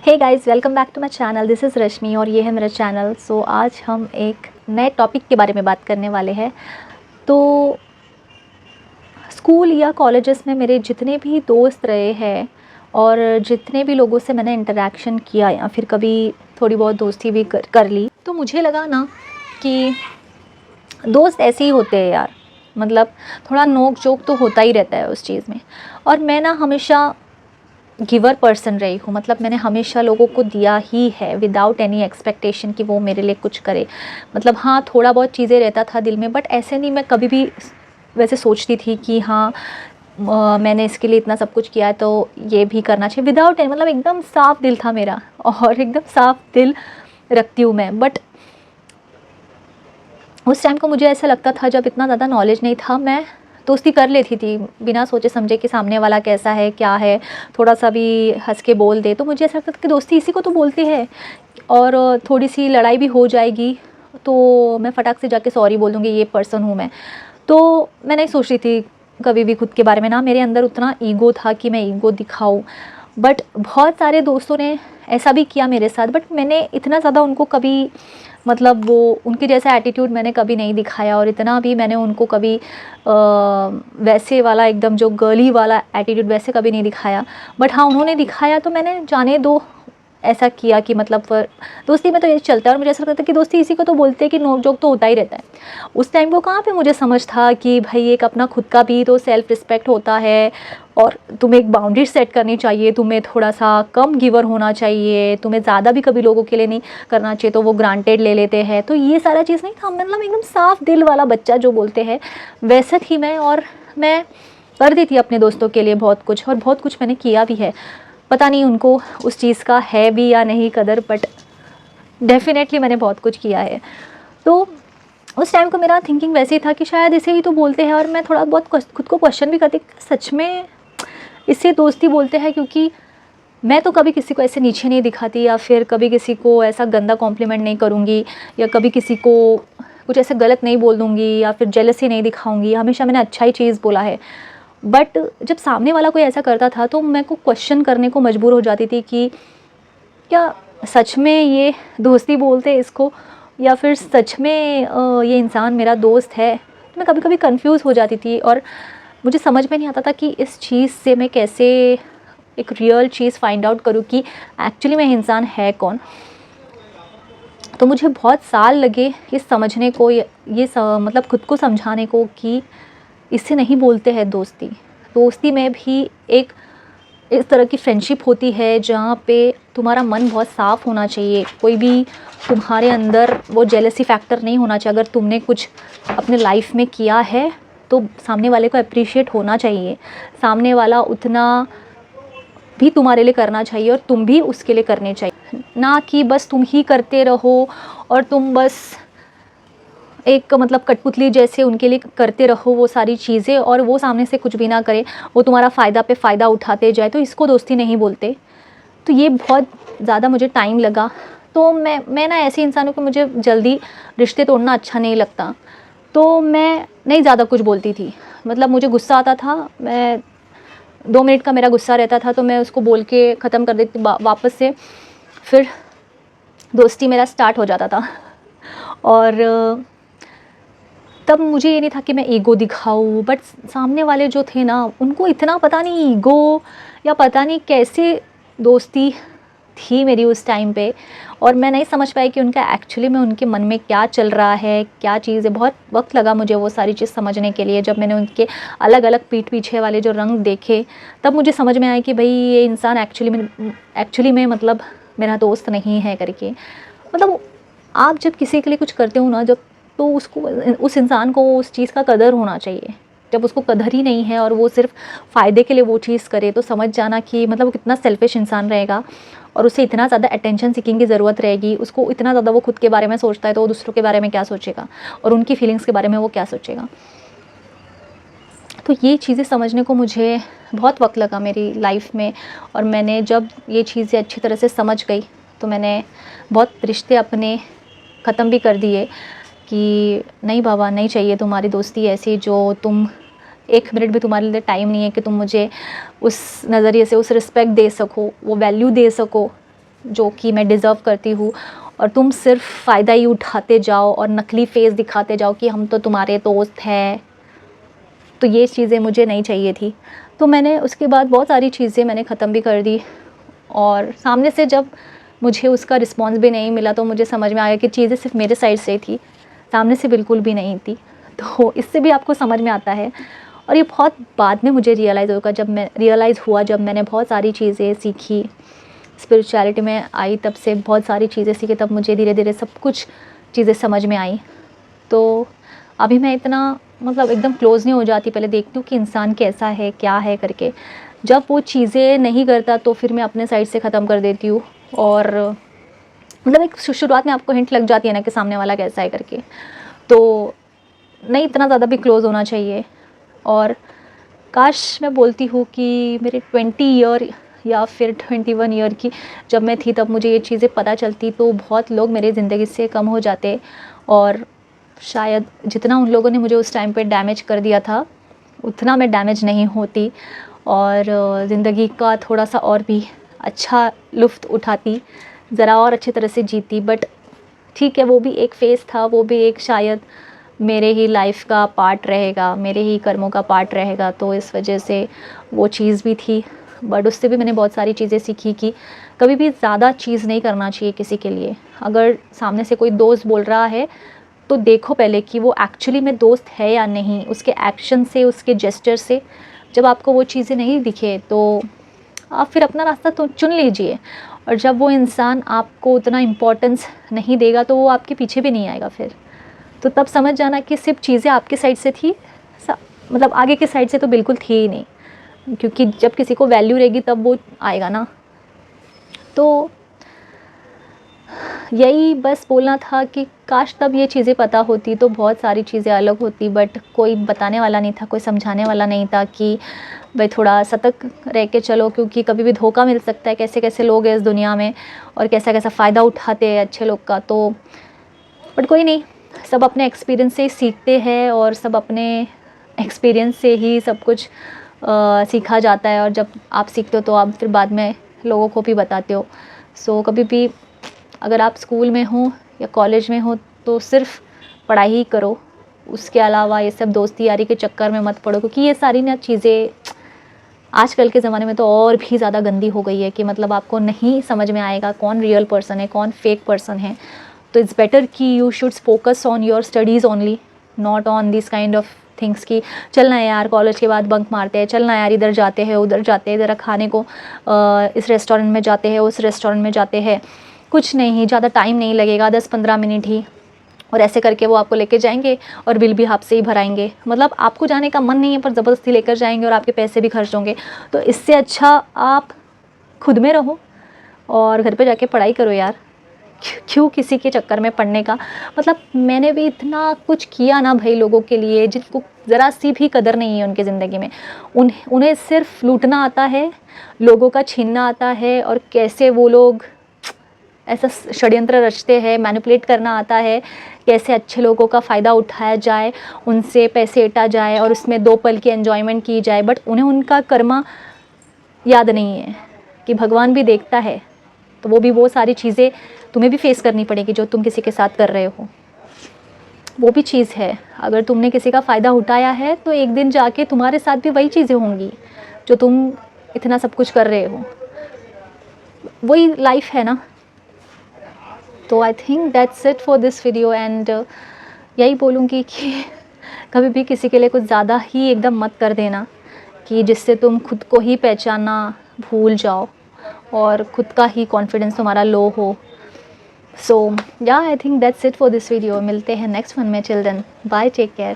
Hey guys, welcome back to my channel. This is Rashmi और ये है मेरा चैनल। सो आज हम एक नए टॉपिक के बारे में बात करने वाले हैं। तो स्कूल या कॉलेजेस में मेरे जितने भी दोस्त रहे हैं और जितने भी लोगों से मैंने इंटरेक्शन किया या फिर कभी थोड़ी बहुत दोस्ती भी कर ली, तो मुझे लगा ना कि दोस्त ऐसे ही होते हैं यार। मतलब थोड़ा नोक झोंक तो होता ही रहता है उस चीज़ में। और मैं ना हमेशा गिवर पर्सन रही हूँ। मतलब मैंने हमेशा लोगों को दिया ही है विदाउट एनी एक्सपेक्टेशन कि वो मेरे लिए कुछ करे। मतलब हाँ, थोड़ा बहुत चीज़ें रहता था दिल में, बट ऐसे नहीं मैं कभी भी वैसे सोचती थी कि हाँ मैंने इसके लिए इतना सब कुछ किया है तो ये भी करना चाहिए विदाउट एनी। मतलब एकदम साफ दिल था मेरा और एकदम साफ दिल रखती हूँ मैं। बट उस टाइम को मुझे ऐसा लगता था, जब इतना ज़्यादा नॉलेज नहीं था, मैं दोस्ती कर लेती थी बिना सोचे समझे कि सामने वाला कैसा है क्या है, थोड़ा सा भी हंस के बोल दे तो मुझे ऐसा लगता था कि दोस्ती इसी को तो बोलते हैं। और थोड़ी सी लड़ाई भी हो जाएगी तो मैं फटाक से जाके सॉरी बोल दूँगी, ये पर्सन हूँ मैं। तो मैं नहीं सोच रही थी कभी भी खुद के बारे में, ना मेरे अंदर उतना ईगो था कि मैं ईगो दिखाऊँ। बट बहुत सारे दोस्तों ने ऐसा भी किया मेरे साथ, बट मैंने इतना ज़्यादा उनको कभी, मतलब वो उनके जैसा एटीट्यूड मैंने कभी नहीं दिखाया और इतना भी मैंने उनको कभी वैसे वाला एकदम जो गर्ली वाला एटीट्यूड वैसे कभी नहीं दिखाया। बट हाँ, उन्होंने दिखाया तो मैंने जाने दो ऐसा किया कि मतलब फिर दोस्ती में तो ये चलता है। और मुझे ऐसा लगता है कि दोस्ती इसी को तो बोलते हैं कि नोक झोंक तो होता ही रहता है। उस टाइम को कहाँ पे मुझे समझ था कि भाई एक अपना खुद का भी तो सेल्फ रिस्पेक्ट होता है और तुम्हें एक बाउंड्री सेट करनी चाहिए, तुम्हें थोड़ा सा कम गिवर होना चाहिए, तुम्हें ज़्यादा भी कभी लोगों के लिए नहीं करना चाहिए तो वो ग्रांटेड ले लेते हैं। तो ये सारा चीज़ नहीं था। मतलब एकदम साफ दिल वाला बच्चा जो बोलते हैं वैसा थी मैं। और मैं कर दी थी अपने दोस्तों के लिए बहुत कुछ, और बहुत कुछ मैंने किया भी है। पता नहीं उनको उस चीज़ का है भी या नहीं कदर, बट डेफिनेटली मैंने बहुत कुछ किया है। तो उस टाइम को मेरा थिंकिंग वैसे ही था कि शायद इसे ही तो बोलते हैं। और मैं थोड़ा बहुत खुद को क्वेश्चन भी करती सच में इसे दोस्ती बोलते हैं, क्योंकि मैं तो कभी किसी को ऐसे नीचे नहीं दिखाती या फिर कभी किसी को ऐसा गंदा कॉम्प्लीमेंट नहीं करूँगी या कभी किसी को कुछ ऐसे गलत नहीं बोल दूँगी या फिर जेलसी नहीं दिखाऊँगी। हमेशा मैंने अच्छा ही चीज़ बोला है। बट जब सामने वाला कोई ऐसा करता था तो मैं को क्वेश्चन करने को मजबूर हो जाती थी कि क्या सच में ये दोस्ती बोलते हैं इसको, या फिर सच में ये इंसान मेरा दोस्त है। तो मैं कभी कभी कंफ्यूज हो जाती थी और मुझे समझ में नहीं आता था कि इस चीज़ से मैं कैसे एक रियल चीज़ फाइंड आउट करूँ कि एक्चुअली में इंसान है कौन। तो मुझे बहुत साल लगे ये समझने को, मतलब खुद को समझाने को कि इससे नहीं बोलते हैं दोस्ती। दोस्ती में भी एक इस तरह की फ्रेंडशिप होती है जहाँ पे तुम्हारा मन बहुत साफ़ होना चाहिए। कोई भी तुम्हारे अंदर वो जेलसी फैक्टर नहीं होना चाहिए। अगर तुमने कुछ अपने लाइफ में किया है तो सामने वाले को अप्रिशिएट होना चाहिए। सामने वाला उतना भी तुम्हारे लिए करना चाहिए और तुम भी उसके लिए करने चाहिए, ना कि बस तुम ही करते रहो और तुम बस एक मतलब कठपुतली जैसे उनके लिए करते रहो वो सारी चीज़ें और वो सामने से कुछ भी ना करे, वो तुम्हारा फ़ायदा पे फ़ायदा उठाते जाए। तो इसको दोस्ती नहीं बोलते। तो ये बहुत ज़्यादा मुझे टाइम लगा। तो मैं ना ऐसे इंसानों को, मुझे जल्दी रिश्ते तोड़ना अच्छा नहीं लगता। तो मैं नहीं ज़्यादा कुछ बोलती थी। मतलब मुझे गुस्सा आता था, मैं 2 मिनट का मेरा गुस्सा रहता था तो मैं उसको बोल के ख़त्म कर देती वापस से। फिर दोस्ती मेरा स्टार्ट हो जाता था। और तब मुझे ये नहीं था कि मैं ईगो दिखाऊं। बट सामने वाले जो थे ना, उनको इतना पता नहीं ईगो या पता नहीं कैसे दोस्ती थी मेरी उस टाइम पे। और मैं नहीं समझ पाई कि उनका एक्चुअली में उनके मन में क्या चल रहा है, क्या चीज़ है। बहुत वक्त लगा मुझे वो सारी चीज़ समझने के लिए। जब मैंने उनके अलग अलग पीठ पीछे वाले जो रंग देखे तब मुझे समझ में आया कि भाई ये इंसान एक्चुअली में मतलब मेरा दोस्त नहीं है करके। मतलब आप जब किसी के लिए कुछ करते हो ना, जब तो उसको, उस इंसान को उस चीज़ का कदर होना चाहिए। जब उसको कदर ही नहीं है और वो सिर्फ फ़ायदे के लिए वो चीज़ करे तो समझ जाना कि मतलब वो कितना सेल्फिश इंसान रहेगा और उसे इतना ज़्यादा अटेंशन सीकिंग की ज़रूरत रहेगी। उसको इतना ज़्यादा वो खुद के बारे में सोचता है तो वो दूसरों के बारे में क्या सोचेगा और उनकी फीलिंग्स के बारे में वो क्या सोचेगा। तो ये चीज़ें समझने को मुझे बहुत वक्त लगा मेरी लाइफ में। और मैंने जब ये चीज़ें अच्छी तरह से समझ गई तो मैंने बहुत रिश्ते अपने ख़त्म भी कर दिए कि नहीं बाबा, नहीं चाहिए तुम्हारी दोस्ती ऐसी जो तुम 1 मिनट भी तुम्हारे लिए टाइम नहीं है कि तुम मुझे उस नज़रिए से उस रिस्पेक्ट दे सको, वो वैल्यू दे सको जो कि मैं डिज़र्व करती हूँ, और तुम सिर्फ फ़ायदा ही उठाते जाओ और नकली फेस दिखाते जाओ कि हम तो तुम्हारे दोस्त हैं। तो ये चीज़ें मुझे नहीं चाहिए थी। तो मैंने उसके बाद बहुत सारी चीज़ें मैंने ख़त्म भी कर दी, और सामने से जब मुझे उसका रिस्पॉन्स भी नहीं मिला तो मुझे समझ में आया कि चीज़ें सिर्फ मेरे साइड से थी, सामने से बिल्कुल भी नहीं थी। तो इससे भी आपको समझ में आता है। और ये बहुत बाद में मुझे रियलाइज़ हुआ जब मैंने बहुत सारी चीज़ें सीखी, स्पिरिचुअलिटी में आई, तब से बहुत सारी चीज़ें सीखी, तब मुझे धीरे धीरे सब कुछ चीज़ें समझ में आई। तो अभी मैं इतना मतलब एकदम क्लोज़ नहीं हो जाती, पहले देखती हूँ कि इंसान कैसा है, क्या है करके। जब वो चीज़ें नहीं करता तो फिर मैं अपने साइड से ख़त्म कर देती हूँ। और मतलब एक शुरुआत में आपको हिंट लग जाती है ना कि सामने वाला कैसा है करके, तो नहीं इतना ज़्यादा भी क्लोज़ होना चाहिए। और काश मैं बोलती हूँ कि मेरे 20 ईयर या फिर 21 ईयर की जब मैं थी तब मुझे ये चीज़ें पता चलती, तो बहुत लोग मेरे ज़िंदगी से कम हो जाते, और शायद जितना उन लोगों ने मुझे उस टाइम पे डैमेज कर दिया था उतना मैं डैमेज नहीं होती, और ज़िंदगी का थोड़ा सा और भी अच्छा लुत्फ़ उठाती, ज़रा और अच्छी तरह से जीती। बट ठीक है, वो भी एक फ़ेज़ था, वो भी एक शायद मेरे ही लाइफ का पार्ट रहेगा, मेरे ही कर्मों का पार्ट रहेगा, तो इस वजह से वो चीज़ भी थी। बट उससे भी मैंने बहुत सारी चीज़ें सीखी कि कभी भी ज़्यादा चीज़ नहीं करना चाहिए किसी के लिए। अगर सामने से कोई दोस्त बोल रहा है तो देखो पहले कि वो एक्चुअली में दोस्त है या नहीं, उसके एक्शन से, उसके जेस्चर से। जब आपको वो चीज़ें नहीं दिखे तो आप फिर अपना रास्ता तो चुन लीजिए, और जब वो इंसान आपको उतना इम्पोर्टेंस नहीं देगा तो वो आपके पीछे भी नहीं आएगा फिर। तो तब समझ जाना कि सिर्फ चीज़ें आपकी साइड से थी, मतलब आगे की साइड से तो बिल्कुल थी ही नहीं, क्योंकि जब किसी को वैल्यू रहेगी तब वो आएगा ना। तो यही बस बोलना था कि काश तब ये चीज़ें पता होती तो बहुत सारी चीज़ें अलग होती, बट कोई बताने वाला नहीं था, कोई समझाने वाला नहीं था कि भाई थोड़ा सतर्क रह के चलो, क्योंकि कभी भी धोखा मिल सकता है। कैसे कैसे लोग हैं इस दुनिया में और कैसा कैसा फ़ायदा उठाते हैं अच्छे लोग का। तो बट कोई नहीं, सब अपने एक्सपीरियंस से ही सीखते हैं, और सब अपने एक्सपीरियंस से ही सब कुछ सीखा जाता है, और जब आप सीखते हो तो आप फिर बाद में लोगों को भी बताते हो। सो कभी भी अगर आप स्कूल में हो या कॉलेज में हो तो सिर्फ पढ़ाई ही करो, उसके अलावा ये सब दोस्ती यारी के चक्कर में मत पड़ो, क्योंकि ये सारी ना चीज़ें आजकल के ज़माने में तो और भी ज़्यादा गंदी हो गई है कि मतलब आपको नहीं समझ में आएगा कौन रियल पर्सन है, कौन फेक पर्सन है। तो इट्स बेटर कि you should focus on your studies only, not on this kind of things की चलना है यार कॉलेज के बाद बंक मारते हैं, चलना यार इधर जाते हैं उधर जाते हैं, ज़रा खाने को इस रेस्टोरेंट में जाते हैं उस रेस्टोरेंट में जाते हैं। कुछ नहीं, ज़्यादा टाइम नहीं लगेगा, 10-15 मिनट ही, और ऐसे करके वो आपको लेके जाएंगे और बिल भी आपसे ही भराएंगे। मतलब आपको जाने का मन नहीं है पर ज़बरदस्ती लेकर जाएंगे और आपके पैसे भी खर्च होंगे। तो इससे अच्छा आप खुद में रहो और घर पे जाके पढ़ाई करो यार, क्यों किसी के चक्कर में पढ़ने का। मतलब मैंने भी इतना कुछ किया ना भाई लोगों के लिए जिनको ज़रा सी भी कदर नहीं है उनकी ज़िंदगी में। उन्हें सिर्फ लूटना आता है, लोगों का छीनना आता है, और कैसे वो लोग ऐसा षड्यंत्र रचते हैं, मैनिपुलेट करना आता है, कैसे अच्छे लोगों का फ़ायदा उठाया जाए, उनसे पैसे ऐंठा जाए और उसमें 2 पल की एन्जॉयमेंट की जाए। बट उन्हें उनका कर्मा याद नहीं है कि भगवान भी देखता है, तो वो सारी चीज़ें तुम्हें भी फेस करनी पड़ेगी जो तुम किसी के साथ कर रहे हो। वो भी चीज़ है, अगर तुमने किसी का फ़ायदा उठाया है तो एक दिन जाके तुम्हारे साथ भी वही चीज़ें होंगी जो तुम इतना सब कुछ कर रहे हो। वही लाइफ है ना। तो आई think that's it for this video, and यही बोलूँगी कि कभी भी किसी के लिए कुछ ज़्यादा ही एकदम मत कर देना कि जिससे तुम खुद को ही पहचानना भूल जाओ और खुद का ही कॉन्फिडेंस तुम्हारा लो हो। So yeah I think that's it for this video. मिलते हैं नेक्स्ट वन में। Chill then bye, take care.